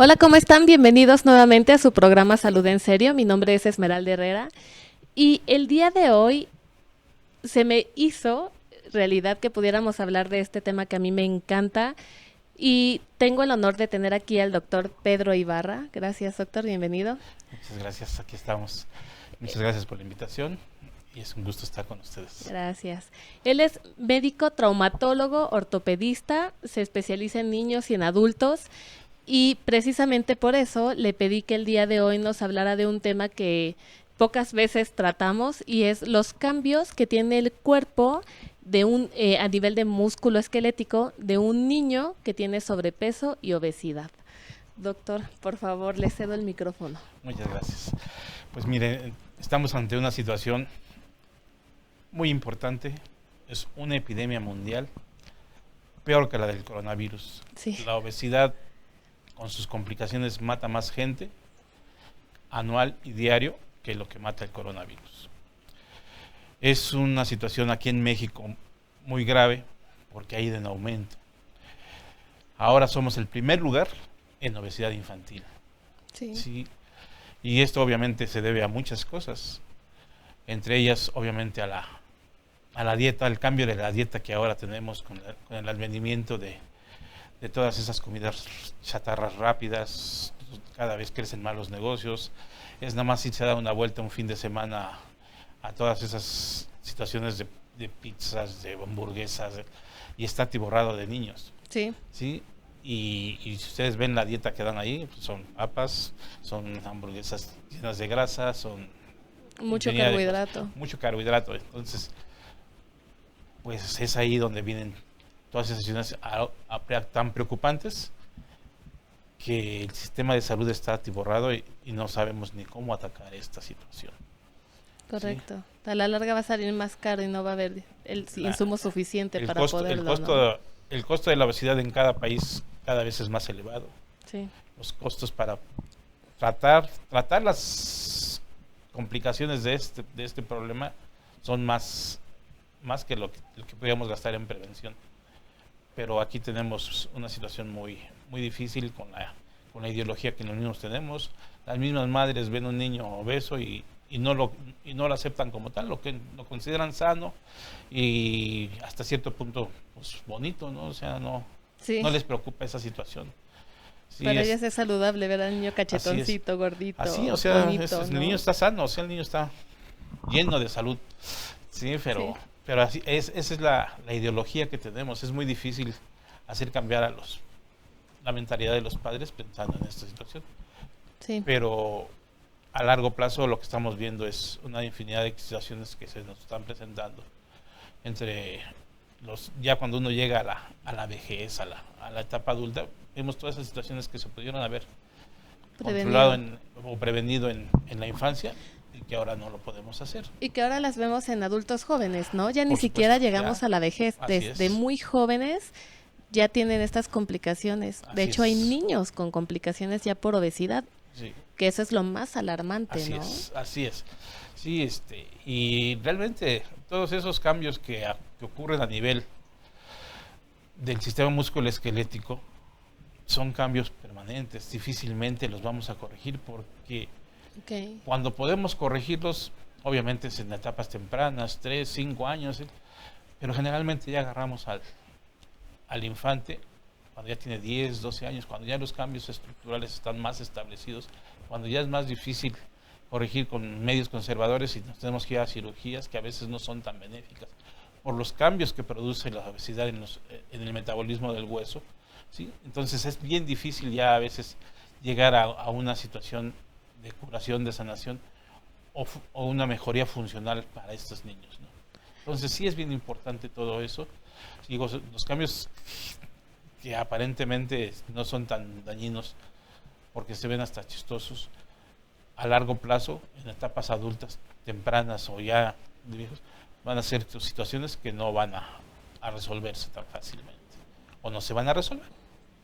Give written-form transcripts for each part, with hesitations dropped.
Hola, ¿cómo están? Bienvenidos nuevamente a su programa Salud en Serio. Mi nombre es Esmeralda Herrera y el día de hoy se me hizo realidad que pudiéramos hablar de este tema que a mí me encanta y tengo el honor de tener aquí al doctor Pedro Ibarra. Gracias, doctor, bienvenido. Muchas gracias, aquí estamos. Muchas gracias por la invitación y es un gusto estar con ustedes. Gracias. Él es médico traumatólogo, ortopedista, se especializa en niños y en adultos. Y precisamente por eso le pedí que el día de hoy nos hablara de un tema que pocas veces tratamos y es los cambios que tiene el cuerpo de a nivel de músculo esquelético de un niño que tiene sobrepeso y obesidad. Doctor, por favor, le cedo el micrófono. Muchas gracias. Pues mire, estamos ante una situación muy importante. Es una epidemia mundial, peor que la del coronavirus. Sí. La obesidad, con sus complicaciones, mata más gente anual y diario que lo que mata el coronavirus. Es una situación aquí en México muy grave porque ha ido en aumento. Ahora somos el primer lugar en obesidad infantil. Sí. Sí. Y esto obviamente se debe a muchas cosas, entre ellas obviamente a la dieta, al cambio de la dieta que ahora tenemos con el advenimiento de todas esas comidas chatarras rápidas. Cada vez crecen más los negocios. Es nada más irse a dar una vuelta un fin de semana a todas esas situaciones de pizzas, de hamburguesas, y está atiborrado de niños. Sí. ¿Sí? Y si ustedes ven la dieta que dan ahí, pues son papas, son hamburguesas llenas de grasa, son Mucho carbohidrato. Mucho carbohidrato. Entonces, pues es ahí donde vienen todas esas situaciones tan preocupantes que el sistema de salud está atiborrado y no sabemos ni cómo atacar esta situación. Correcto. ¿Sí? A la larga va a salir más caro y no va a haber el insumo suficiente para poderlo. El costo de la obesidad en cada país cada vez es más elevado. Sí. Los costos para tratar las complicaciones de este problema son más que lo que podríamos gastar en prevención. Pero aquí tenemos una situación muy difícil con la ideología que los niños tenemos. Las mismas madres ven un niño obeso y no lo aceptan como tal, lo consideran sano y hasta cierto punto pues bonito, ¿no? O sea, no les preocupa esa situación. Sí, para ellas es saludable ver al niño cachetoncito, gordito, así, o sea, bonito, el niño está sano, o sea, el niño está lleno de salud. Sí, pero así esa es la ideología que tenemos. Es muy difícil hacer cambiar la mentalidad de los padres pensando en esta situación. Sí. Pero a largo plazo lo que estamos viendo es una infinidad de situaciones que se nos están presentando entre ya cuando uno llega a la vejez, a la etapa adulta, vemos todas esas situaciones que se pudieron haber controlado o prevenido en la infancia y que ahora no lo podemos hacer. Y que ahora las vemos en adultos jóvenes, ¿no? Ya ni siquiera llegamos a la vejez. Desde muy jóvenes ya tienen estas complicaciones. De hecho, hay niños con complicaciones ya por obesidad. Sí. Que eso es lo más alarmante, ¿no? Así es. Sí, y realmente todos esos cambios que ocurren a nivel del sistema musculoesquelético son cambios permanentes. Difícilmente los vamos a corregir porque cuando podemos corregirlos, obviamente es en etapas tempranas, 3, 5 años, pero generalmente ya agarramos al infante cuando ya tiene 10, 12 años, cuando ya los cambios estructurales están más establecidos, cuando ya es más difícil corregir con medios conservadores y nos tenemos que ir a cirugías que a veces no son tan benéficas por los cambios que produce la obesidad en el metabolismo del hueso, ¿sí? Entonces es bien difícil ya a veces llegar a una situación de curación, de sanación o una mejoría funcional para estos niños, ¿no? Entonces sí es bien importante todo eso. Digo, los cambios que aparentemente no son tan dañinos porque se ven hasta chistosos, a largo plazo, en etapas adultas tempranas o ya de viejos, van a ser situaciones que no van a resolverse tan fácilmente o no se van a resolver.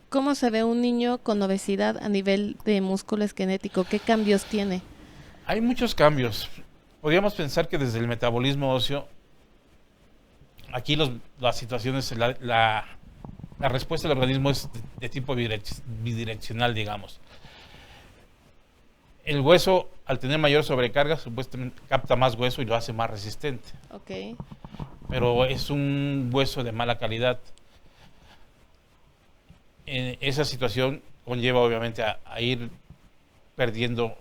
¿Cómo se ve un niño con obesidad a nivel de músculo esquelético? ¿Qué cambios tiene? Hay muchos cambios. Podríamos pensar que desde el metabolismo óseo, aquí las situaciones, la respuesta del organismo es de tipo bidireccional, digamos. El hueso, al tener mayor sobrecarga, supuestamente capta más hueso y lo hace más resistente. Ok. Pero es un hueso de mala calidad. Esa situación conlleva obviamente a ir perdiendo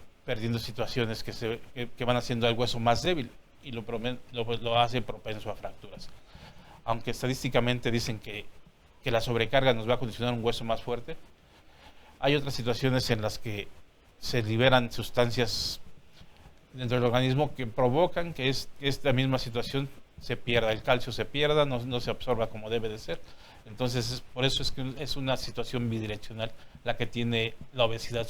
situaciones que van haciendo al hueso más débil y lo hace propenso a fracturas. Aunque estadísticamente dicen que la sobrecarga nos va a condicionar un hueso más fuerte, hay otras situaciones en las que se liberan sustancias dentro del organismo que provocan que esta misma situación se pierda, el calcio se pierda, no se absorba como debe de ser. Entonces, por eso es que es una situación bidireccional la que tiene la obesidad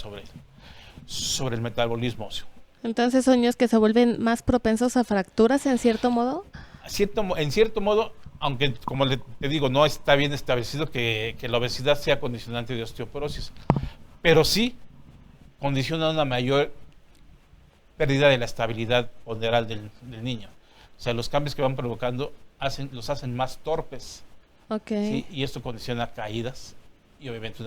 sobre el metabolismo óseo. Entonces son niños que se vuelven más propensos a fracturas en cierto modo. En cierto modo, aunque como te digo, no está bien establecido que la obesidad sea condicionante de osteoporosis, pero sí condiciona una mayor pérdida de la estabilidad ponderal del niño. O sea, los cambios que van provocando los hacen más torpes. Ok. ¿Sí? Y esto condiciona caídas y obviamente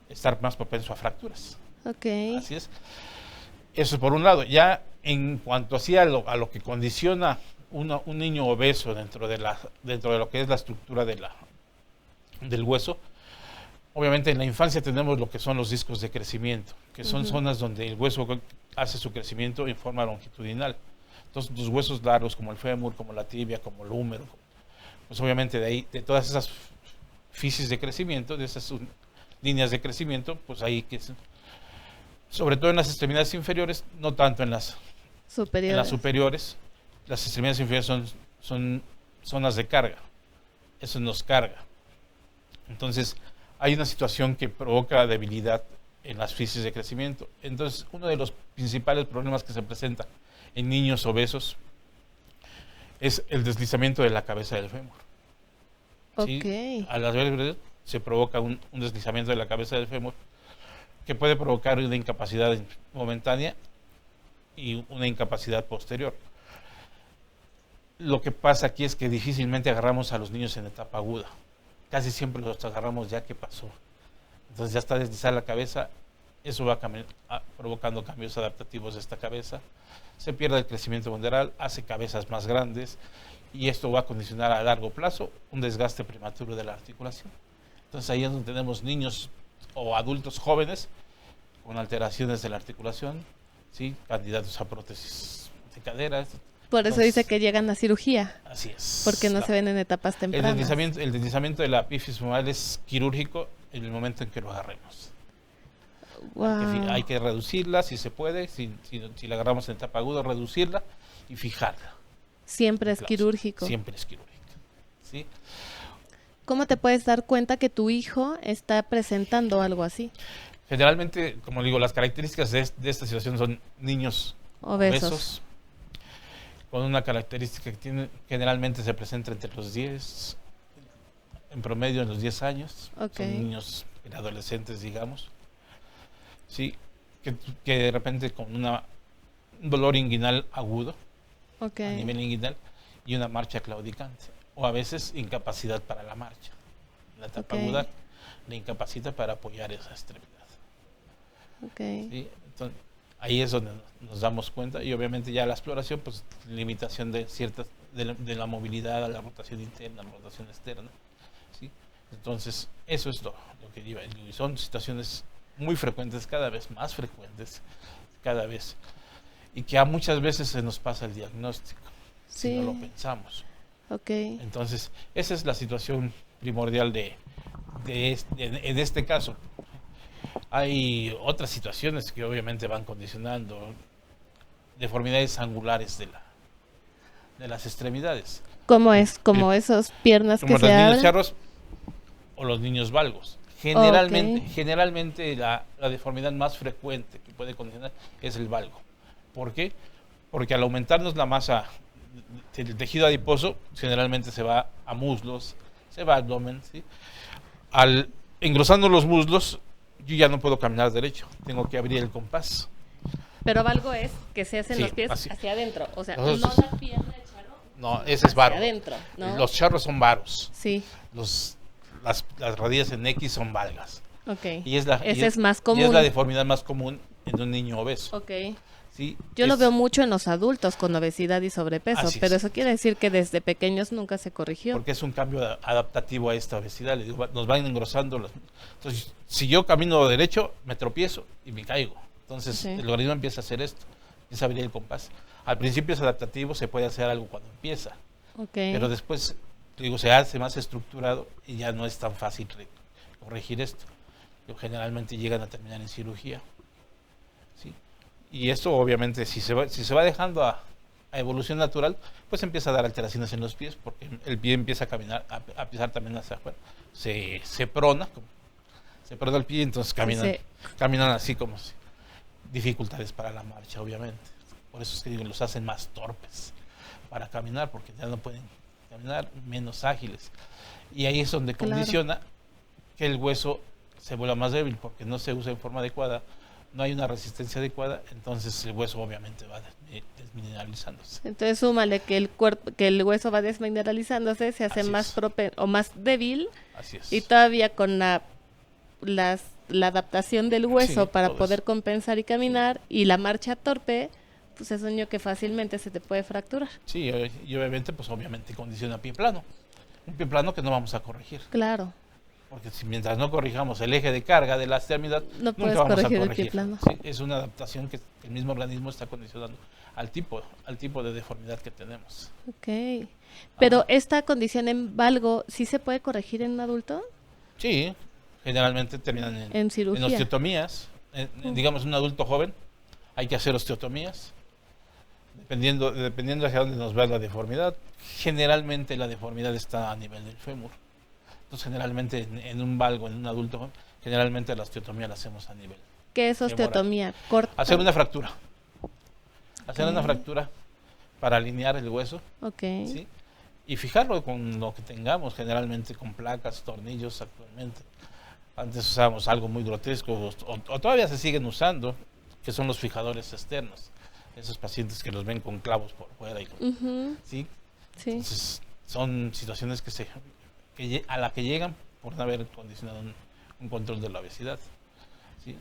estar más propenso a fracturas. Ok. Así es. Eso es por un lado. Ya en cuanto a lo que condiciona un niño obeso dentro de lo que es la estructura del hueso, obviamente en la infancia tenemos lo que son los discos de crecimiento, que son zonas donde el hueso hace su crecimiento en forma longitudinal. Entonces los huesos largos como el fémur, como la tibia, como el húmero, pues obviamente de todas esas fisis de crecimiento, de esas líneas de crecimiento, pues ahí sobre todo en las extremidades inferiores, no tanto en las superiores. Las extremidades inferiores son zonas de carga. Eso nos carga. Entonces, hay una situación que provoca debilidad en las fisis de crecimiento. Entonces, uno de los principales problemas que se presenta en niños obesos es el deslizamiento de la cabeza del fémur. ¿Sí? Ok. A las vértebras se provoca un deslizamiento de la cabeza del fémur que puede provocar una incapacidad momentánea y una incapacidad posterior. Lo que pasa aquí es que difícilmente agarramos a los niños en etapa aguda. Casi siempre los agarramos ya que pasó. Entonces ya está deslizada la cabeza, eso va provocando cambios adaptativos de esta cabeza. Se pierde el crecimiento ponderal, hace cabezas más grandes y esto va a condicionar a largo plazo un desgaste prematuro de la articulación. Entonces ahí es donde tenemos niños o adultos jóvenes con alteraciones de la articulación, ¿sí? Candidatos a prótesis de cadera. Por eso dice que llegan a cirugía. Así es. Porque no se ven en etapas tempranas. El deslizamiento de la epífisis femoral es quirúrgico en el momento en que lo agarremos. Wow. Hay que reducirla si se puede, si la agarramos en etapa aguda, reducirla y fijarla. Siempre es quirúrgico. Siempre es quirúrgico. ¿Sí? ¿Cómo te puedes dar cuenta que tu hijo está presentando algo así? Generalmente, como digo, las características de esta situación son niños obesos con una característica que generalmente se presenta entre los 10, en promedio en los 10 años. Okay. Son niños adolescentes, digamos. Sí, que de repente con un dolor inguinal agudo, a nivel inguinal, y una marcha claudicante, o a veces incapacidad para la marcha. La etapa aguda le incapacita para apoyar esa extremidad. ¿Sí? Entonces, ahí es donde nos damos cuenta, y obviamente ya la exploración, pues limitación de la movilidad, a la rotación interna, a la rotación externa. ¿Sí? Entonces, eso es lo que lleva. Y son situaciones muy frecuentes, cada vez más frecuentes, cada vez, y que muchas veces se nos pasa el diagnóstico, si no lo pensamos. Entonces, esa es la situación primordial en este caso. Hay otras situaciones que obviamente van condicionando deformidades angulares de las extremidades. ¿Cómo es? Como esas piernas que se abren. Como los niños charros o los niños valgos. Generalmente la deformidad más frecuente que puede condicionar es el valgo. ¿Por qué? Porque al aumentarnos la masa del tejido adiposo, generalmente se va a muslos, se va a abdomen, ¿sí? Al engrosando los muslos, yo ya no puedo caminar derecho, tengo que abrir el compás. Pero valgo es que se hacen los pies hacia adentro, o sea, no la pierna de charro. No, ese es varo. Adentro, ¿no? Los charros son varos. Sí. Las rodillas en X son valgas. Okay. Esa es más común. Y es la deformidad más común en un niño obeso. Ok. ¿Sí? Yo lo veo mucho en los adultos con obesidad y sobrepeso, pero eso quiere decir que desde pequeños nunca se corrigió. Porque es un cambio adaptativo a esta obesidad. Les digo, nos van engrosando. Entonces, si yo camino derecho, me tropiezo y me caigo. Entonces, el organismo empieza a hacer esto, empieza a abrir el compás. Al principio es adaptativo, se puede hacer algo cuando empieza. Pero después, digo, se hace más estructurado y ya no es tan fácil corregir esto. Generalmente llegan a terminar en cirugía. ¿Sí? Y esto obviamente si se va dejando a evolución natural, pues empieza a dar alteraciones en los pies, porque el pie empieza a caminar, a pisar también hacia afuera, se prona el pie, entonces caminan así como dificultades para la marcha, obviamente. Por eso es que digo, los hacen más torpes para caminar, porque ya no pueden caminar, menos ágiles. Y ahí es donde condiciona que el hueso se vuelva más débil, porque no se usa en forma adecuada, no hay una resistencia adecuada, entonces el hueso obviamente va desmineralizándose. Entonces súmale que el hueso va desmineralizándose, se hace más débil. Así es. Y todavía con la adaptación del hueso para poder compensar y caminar, y la marcha torpe, pues es un niño que fácilmente se te puede fracturar. Sí, y obviamente, pues obviamente condiciona pie plano. Un pie plano que no vamos a corregir. Claro. Porque mientras no corrijamos el eje de carga de la extremidad, no puedes corregir el pie plano. Sí, es una adaptación que el mismo organismo está condicionando al tipo de deformidad que tenemos. Ok. Pero esta condición en valgo, ¿sí se puede corregir en un adulto? Sí, generalmente terminan en cirugía. En osteotomías. Digamos, un adulto joven, hay que hacer osteotomías, dependiendo hacia dónde nos va la deformidad. Generalmente la deformidad está a nivel del fémur. Entonces, generalmente en un valgo, en un adulto joven, generalmente la osteotomía la hacemos a nivel. ¿Qué es osteotomía? Corta. Hacer una fractura. Hacer una fractura para alinear el hueso. ¿Sí? Y fijarlo con lo que tengamos, generalmente con placas, tornillos actualmente. Antes usábamos algo muy grotesco, o todavía se siguen usando, que son los fijadores externos. Esos pacientes que los ven con clavos por fuera. ¿Sí? Entonces, son situaciones a la que llegan por no haber condicionado un control de la obesidad. ¿Sí?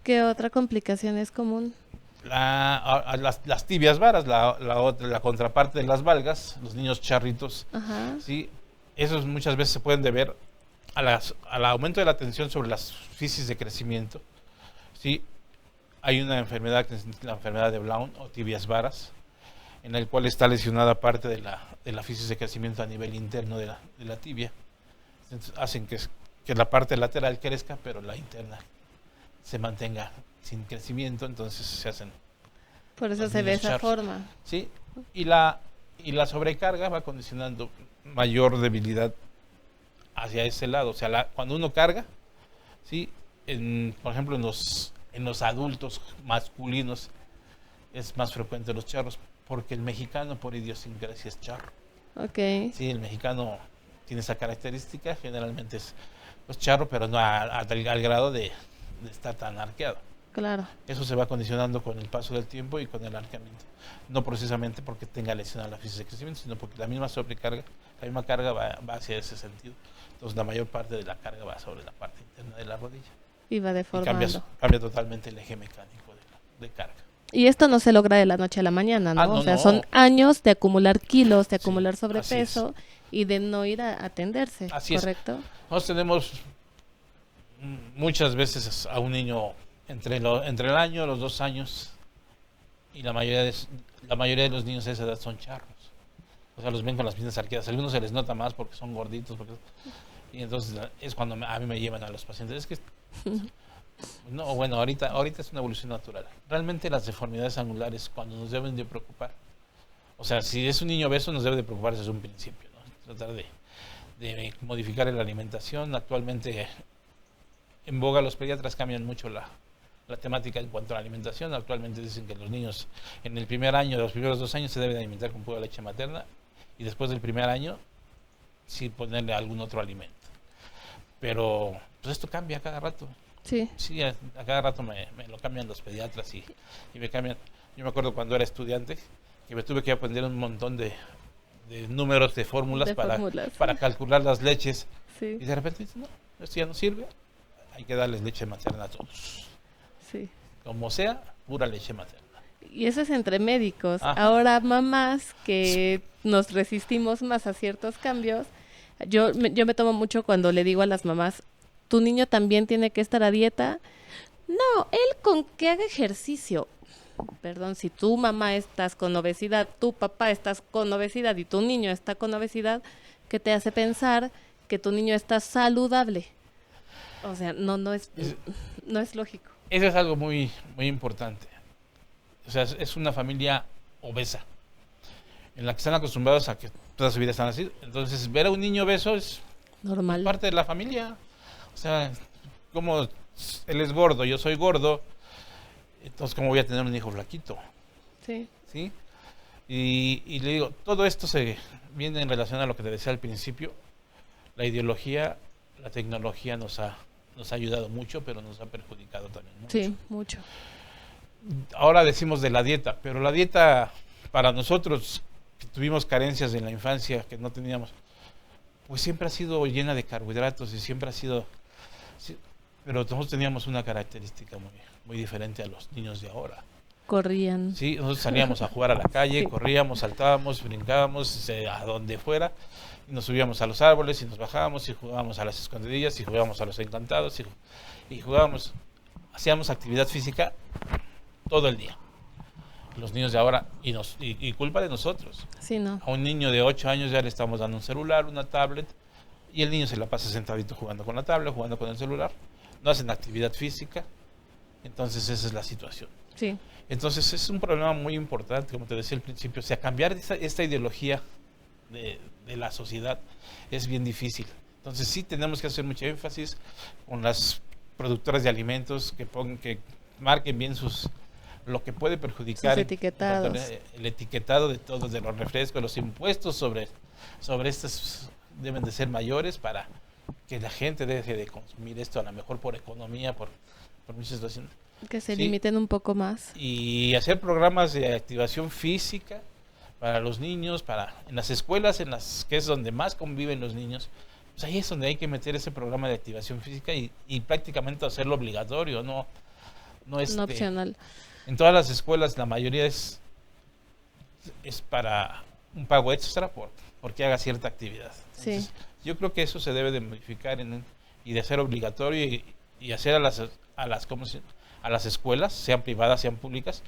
¿Qué otra complicación es común? Las tibias varas, la contraparte de las valgas, los niños charritos. ¿Sí? Esos muchas veces se pueden deber al aumento de la tensión sobre las fisis de crecimiento. ¿Sí? Hay una enfermedad que es la enfermedad de Blount o tibias varas, en el cual está lesionada parte de la fisis de crecimiento a nivel interno de la tibia. Entonces, hacen que la parte lateral crezca, pero la interna se mantenga sin crecimiento, entonces se hacen. Por eso se ve esa forma. Sí, y la sobrecarga va condicionando mayor debilidad hacia ese lado. O sea, cuando uno carga, ¿sí? Por ejemplo, en los adultos masculinos es más frecuente los charros, porque el mexicano por idiosincrasia es charro. Sí, el mexicano tiene esa característica, generalmente es charro, pero no al grado de estar tan arqueado. Claro. Eso se va condicionando con el paso del tiempo y con el arqueamiento. No precisamente porque tenga lesionada la fisis de crecimiento, sino porque la misma sobrecarga, la misma carga va hacia ese sentido. Entonces la mayor parte de la carga va sobre la parte interna de la rodilla. Y va deformando. Y cambia totalmente el eje mecánico de carga. Y esto no se logra de la noche a la mañana, ¿no? O sea, son años de acumular kilos, de acumular sobrepeso y de no ir a atenderse, ¿correcto? Nosotros tenemos muchas veces a un niño entre el año, los 2 años, y la mayoría de los niños de esa edad son charros. O sea, los ven con las piernas arqueadas. A algunos se les nota más porque son gorditos. Y entonces es cuando a mí me llevan a los pacientes. Es que no, bueno, ahorita es una evolución natural. Realmente las deformidades angulares, cuando nos deben de preocupar, o sea, si es un niño obeso, nos debe de preocupar desde un principio, ¿no? Tratar de modificar la alimentación. Actualmente en boga los pediatras cambian mucho la temática en cuanto a la alimentación. Actualmente dicen que los niños en el primer año, los primeros 2 años, se deben alimentar con pura leche materna, y después del primer año sí ponerle algún otro alimento. Pero pues esto cambia a cada rato. Sí, a cada rato me lo cambian los pediatras y me cambian. Yo me acuerdo cuando era estudiante que me tuve que aprender un montón de números, de fórmulas para calcular las leches. Y de repente dices, no, esto ya no sirve, hay que darles leche materna a todos. como sea, pura leche materna. Y eso es entre médicos. Ajá. Ahora, mamás que nos resistimos más a ciertos cambios, yo me tomo mucho cuando le digo a las mamás, ¿tu niño también tiene que estar a dieta? No, él con que haga ejercicio. Perdón, si tu mamá estás con obesidad, tu papá estás con obesidad y tu niño está con obesidad, ¿qué te hace pensar que tu niño está saludable? O sea, no es lógico. Eso es algo muy, muy importante. O sea, es una familia obesa, en la que están acostumbrados a que toda su vida están así. Entonces, ver a un niño obeso es Normal. parte de la familia. O sea, como él es gordo, yo soy gordo, entonces, ¿cómo voy a tener un hijo flaquito? Sí. ¿Sí? Y le digo, todo esto se viene en relación a lo que te decía al principio. La ideología, la tecnología nos ha ayudado mucho, pero nos ha perjudicado también mucho. Sí, mucho. Ahora decimos de la dieta, pero la dieta para nosotros que tuvimos carencias en la infancia, que no teníamos, pues siempre ha sido llena de carbohidratos y siempre ha sido... Sí, pero nosotros teníamos una característica muy, muy diferente a los niños de ahora. Corrían. Sí, nosotros salíamos a jugar a la calle, Sí. corríamos, saltábamos, brincábamos, a donde fuera, y nos subíamos a los árboles y nos bajábamos y jugábamos a las escondidillas y jugábamos a los encantados y jugábamos, hacíamos actividad física todo el día. Los niños de ahora, y culpa de nosotros. Sí, no. A un niño de 8 años ya le estamos dando un celular, una tablet, y el niño se la pasa sentadito jugando con la tablet, jugando con el celular. No hacen actividad física. Entonces esa es la situación. Sí. Entonces es un problema muy importante, como te decía al principio. O sea, cambiar esta ideología de la sociedad es bien difícil. Entonces sí tenemos que hacer mucho énfasis con las productoras de alimentos que marquen bien lo que puede perjudicar. Sus etiquetados. El etiquetado de todos, de los refrescos, los impuestos sobre estos deben de ser mayores para que la gente deje de consumir esto, a lo mejor por economía, por muchas situaciones. Que se Sí. limiten un poco más. Y hacer programas de activación física para los niños, en las escuelas, que es donde más conviven los niños, pues ahí es donde hay que meter ese programa de activación física y prácticamente hacerlo obligatorio, no No opcional. En todas las escuelas la mayoría es para un pago extra porque haga cierta actividad. Entonces, Sí. yo creo que eso se debe de modificar y de hacer obligatorio y hacer a las escuelas, sean privadas, sean públicas,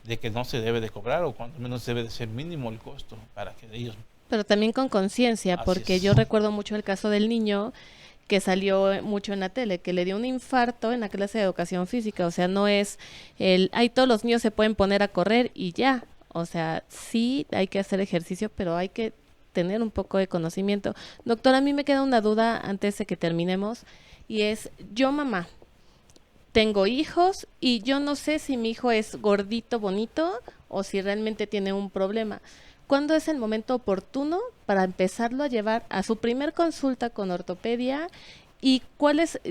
de que no se debe de cobrar o cuando menos debe de ser mínimo el costo para que ellos... Pero también con conciencia, Así porque es. yo recuerdo mucho el caso del niño que salió mucho en la tele, que le dio un infarto en la clase de educación física. O sea, no es todos los niños se pueden poner a correr y ya. O sea, sí hay que hacer ejercicio, pero hay que tener un poco de conocimiento. Doctor, a mí me queda una duda antes de que terminemos, y es, yo mamá, tengo hijos y yo no sé si mi hijo es gordito, bonito o si realmente tiene un problema. ¿Cuándo es el momento oportuno para empezarlo a llevar a su primer consulta con ortopedia? ¿Y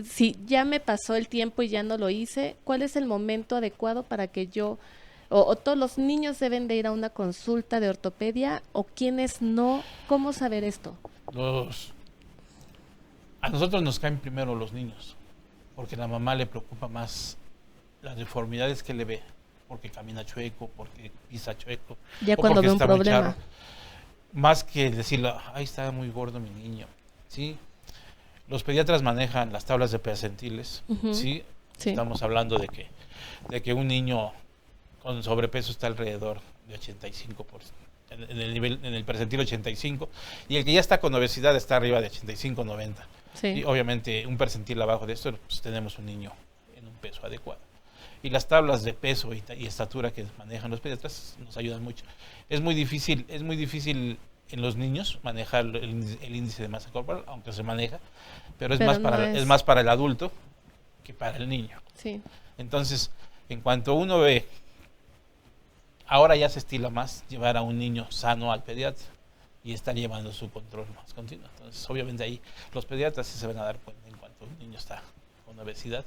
si ya me pasó el tiempo y ya no lo hice, cuál es el momento adecuado para que o todos los niños deben de ir a una consulta de ortopedia o quiénes no? ¿Cómo saber esto? A nosotros nos caen primero los niños, porque a la mamá le preocupa más las deformidades que le ve, porque camina chueco, porque pisa chueco, Ya o cuando porque ve un está muy problema. charro. Más que decirle, ay, está muy gordo mi niño, ¿sí? Los pediatras manejan las tablas de percentiles, Ujú. ¿sí? Sí. Estamos hablando de que un niño con sobrepeso está alrededor de 85%, en el percentil 85, y el que ya está con obesidad está arriba de 85, 90. Sí. Y obviamente un percentil abajo de esto, pues tenemos un niño en un peso adecuado. Y las tablas de peso y estatura que manejan los pediatras nos ayudan mucho. Es muy difícil en los niños manejar el índice de masa corporal, aunque se maneja, pero es más para el adulto que para el niño. Sí. Entonces, en cuanto uno ve, ahora ya se estila más llevar a un niño sano al pediatra y estar llevando su control más continuo. Entonces, obviamente ahí los pediatras sí se van a dar cuenta en cuanto un niño está con obesidad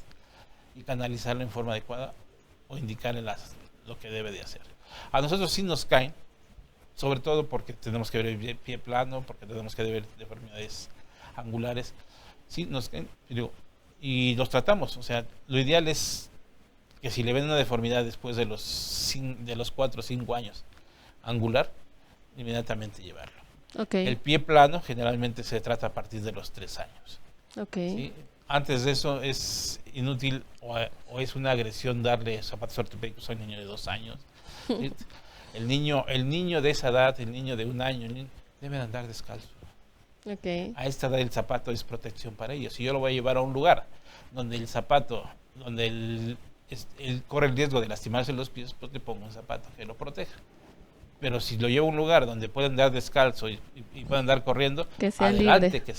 y canalizarlo en forma adecuada o indicarle lo que debe de hacer. A nosotros sí nos caen, sobre todo porque tenemos que ver el pie plano, porque tenemos que ver deformidades angulares. Sí nos caen, y los tratamos. O sea, lo ideal es que si le ven una deformidad después de los 4 o 5 años angular, inmediatamente llevarlo. Okay. El pie plano generalmente se trata a partir de los 3 años. Okay. ¿Sí? Antes de eso es inútil o es una agresión darle zapatos ortopédicos a un niño de 2 años. ¿Sí? El niño de esa edad, el niño de 1 año, deben andar descalzo. Okay. A esta edad el zapato es protección para ellos. Si yo lo voy a llevar a un lugar donde el zapato, donde él corre el riesgo de lastimarse los pies, pues le pongo un zapato que lo proteja. Pero si lo llevo a un lugar donde pueden andar descalzo y pueden andar corriendo, que sea adelante, libre.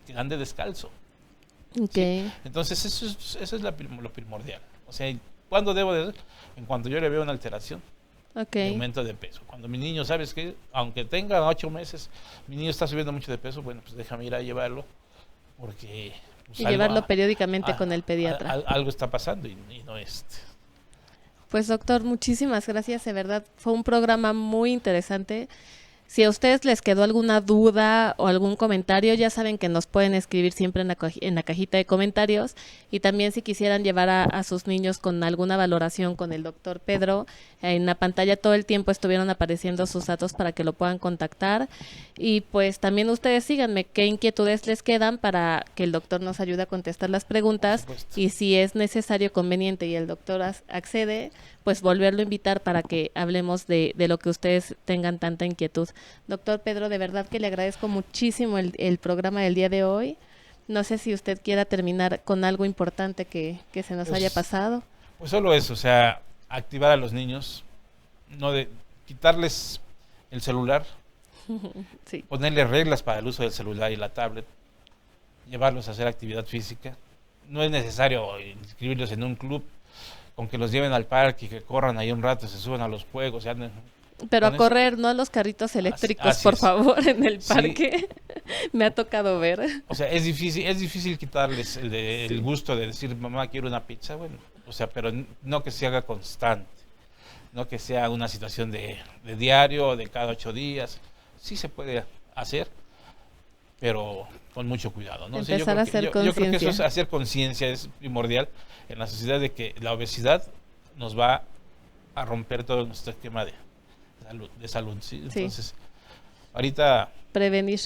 que ande descalzo. Okay. ¿Sí? Entonces eso es lo primordial. O sea, ¿cuándo debo de? En cuanto yo le veo una alteración, Okay. de aumento de peso. Cuando mi niño, ¿sabes qué? Aunque tenga 8 meses, mi niño está subiendo mucho de peso, bueno, pues déjame ir a llevarlo, porque... Pues y llevarlo periódicamente con el pediatra. Algo está pasando y no Pues doctor, muchísimas gracias, de verdad, fue un programa muy interesante. Si a ustedes les quedó alguna duda o algún comentario, ya saben que nos pueden escribir siempre en la cajita de comentarios, y también si quisieran llevar a sus niños con alguna valoración con el doctor Pedro, en la pantalla todo el tiempo estuvieron apareciendo sus datos para que lo puedan contactar, y pues también ustedes síganme qué inquietudes les quedan para que el doctor nos ayude a contestar las preguntas, y si es necesario, conveniente y el doctor accede, pues volverlo a invitar para que hablemos de lo que ustedes tengan tanta inquietud. Doctor Pedro, de verdad que le agradezco muchísimo el programa del día de hoy. No sé si usted quiera terminar con algo importante que se nos haya pasado. Pues solo eso, o sea, activar a los niños, no de quitarles el celular, Sí. ponerles reglas para el uso del celular y la tablet, llevarlos a hacer actividad física. No es necesario inscribirlos en un club, con que los lleven al parque y que corran ahí un rato, se suban a los juegos, y anden. Pero a correr, no a los carritos eléctricos, así por es. favor, en el Sí. parque. Me ha tocado ver. O sea, es difícil quitarles el gusto de decir, mamá, quiero una pizza, bueno, o sea, pero no que se haga constante, no que sea una situación de diario, de cada 8 días. Sí se puede hacer, pero con mucho cuidado, ¿no? Empezar a hacer yo creo que eso es conciencia. hacer conciencia, es primordial en la sociedad, de que la obesidad nos va a romper todo nuestro esquema de salud, ¿sí? Entonces, ahorita Prevenir.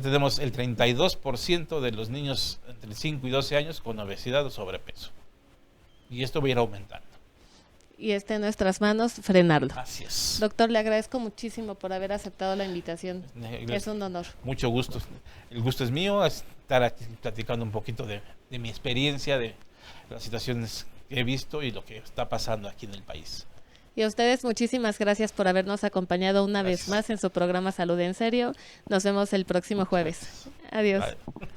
tenemos el 32% de los niños entre 5 y 12 años con obesidad o sobrepeso. Y esto va a ir aumentando. Y está en nuestras manos frenarlo. Así es. Doctor, le agradezco muchísimo por haber aceptado la invitación. Es un honor. Mucho gusto. El gusto es mío, estar aquí platicando un poquito de mi experiencia, de las situaciones que he visto y lo que está pasando aquí en el país. Y a ustedes muchísimas gracias por habernos acompañado una vez más en su programa Salud en Serio. Nos vemos el próximo jueves. Adiós. Bye.